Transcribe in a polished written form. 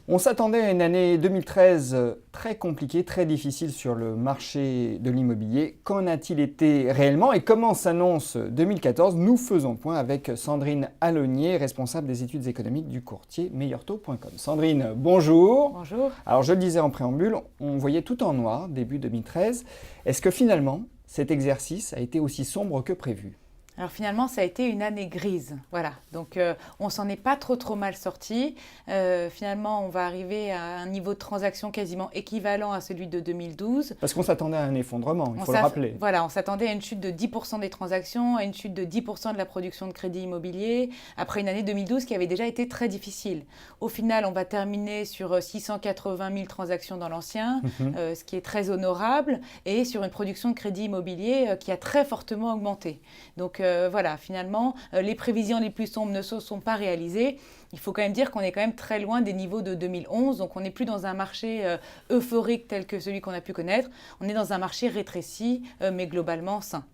On s'attendait à une année 2013 très compliquée, très difficile sur le marché de l'immobilier. Qu'en a-t-il été réellement et comment s'annonce 2014? Nous faisons le point avec Sandrine Allonnier, responsable des études économiques du courtier meilleurtaux.com. Sandrine, bonjour. Bonjour. Alors je le disais en préambule, on voyait tout en noir début 2013. Est-ce que finalement cet exercice a été aussi sombre que prévu? Alors finalement, ça a été une année grise. Voilà. Donc on s'en est pas trop mal sorti. Finalement, on va arriver à un niveau de transaction quasiment équivalent à celui de 2012. Parce qu'on s'attendait à un effondrement, il faut le rappeler. Voilà, on s'attendait à une chute de 10% des transactions, à une chute de 10% de la production de crédit immobilier, après une année 2012 qui avait déjà été très difficile. Au final, on va terminer sur 680 000 transactions dans l'ancien, ce qui est très honorable, et sur une production de crédit immobilier qui a très fortement augmenté. Donc voilà, finalement, les prévisions les plus sombres ne se sont pas réalisées. Il faut quand même dire qu'on est quand même très loin des niveaux de 2011, donc on n'est plus dans un marché euphorique tel que celui qu'on a pu connaître, on est dans un marché rétréci, mais globalement sain.